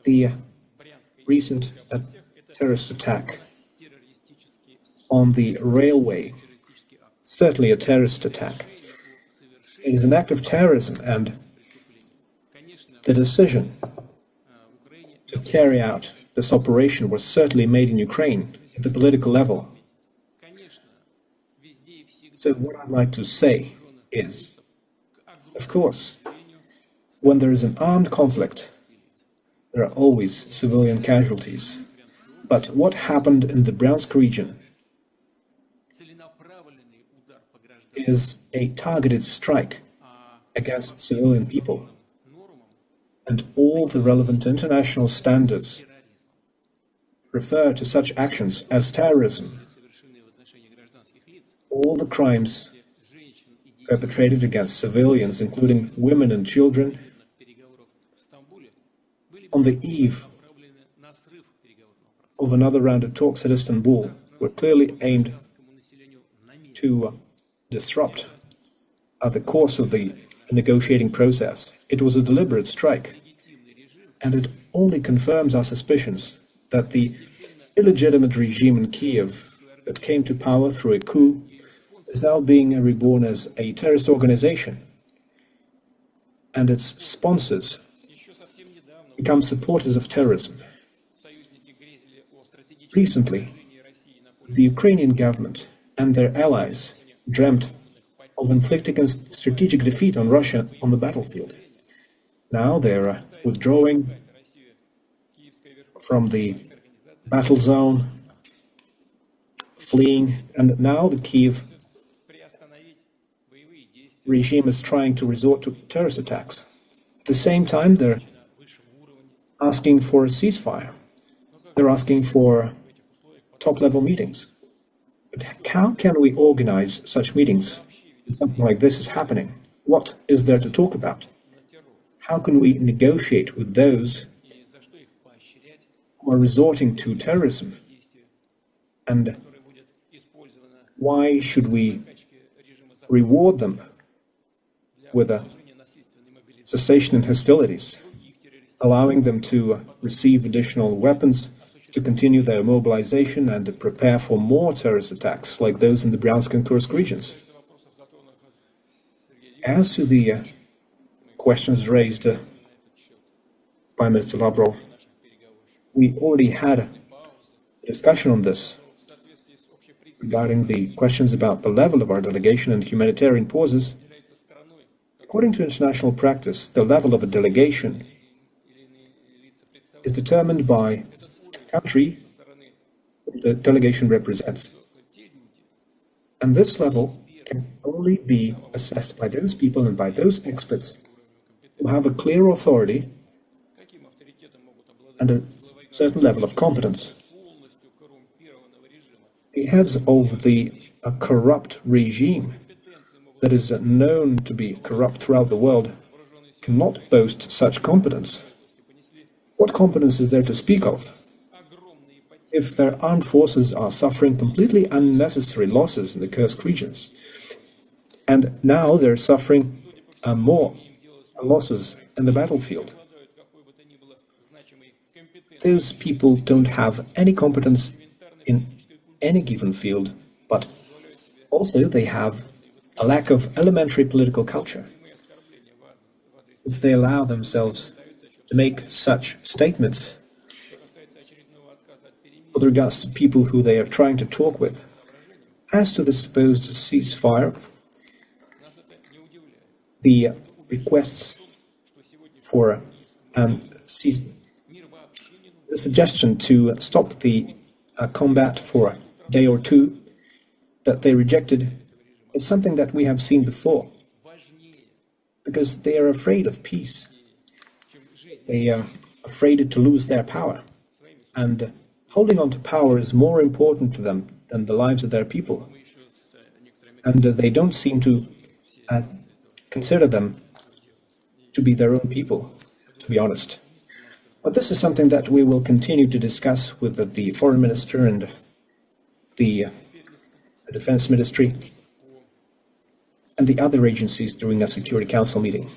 The recent terrorist attack on the railway, certainly a terrorist attack. It is an act of terrorism, and the decision to carry out this operation was certainly made in Ukraine at the political level. So what I'd like to say is, of course, when there is an armed conflict, there are always civilian casualties. But what happened in the Bryansk region is a targeted strike against civilian people. And all the relevant international standards refer to such actions as terrorism. All the crimes perpetrated against civilians, including women and children, on the eve of another round of talks at Istanbul, were clearly aimed to disrupt the course of the negotiating process. It was a deliberate strike, and it only confirms our suspicions that the illegitimate regime in Kiev that came to power through a coup is now being reborn as a terrorist organization, and its sponsors become supporters of terrorism. Recently, the Ukrainian government and their allies dreamt of inflicting a strategic defeat on Russia on the battlefield. Now they're withdrawing from the battle zone, fleeing, and now the Kiev regime is trying to resort to terrorist attacks. At the same time, they're asking for a ceasefire. They're asking for top-level meetings. But how can we organize such meetings when something like this is happening? What is there to talk about? How can we negotiate with those who are resorting to terrorism? And why should we reward them with a cessation in hostilities, allowing them to receive additional weapons, to continue their mobilization and to prepare for more terrorist attacks like those in the Bryansk and Kursk regions? As to the questions raised by Mr. Lavrov, we already had a discussion on this regarding the questions about the level of our delegation and humanitarian pauses. According to international practice, the level of a delegation is determined by the country the delegation represents. And this level can only be assessed by those people and by those experts who have a clear authority and a certain level of competence. The heads of the corrupt regime that is known to be corrupt throughout the world cannot boast such competence. What competence is there to speak of if their armed forces are suffering completely unnecessary losses in the Kursk regions? And now they're suffering more losses in the battlefield. Those people don't have any competence in any given field, but also they have a lack of elementary political culture. If they allow themselves to make such statements with regards to people who they are trying to talk with, as to the supposed ceasefire, the requests for the suggestion to stop the combat for a day or two that they rejected is something that we have seen before, because they are afraid of peace. They are afraid to lose their power, and holding on to power is more important to them than the lives of their people. And they don't seem to consider them to be their own people, to be honest. But this is something that we will continue to discuss with the Foreign Minister and the Defense Ministry and the other agencies during a Security Council meeting.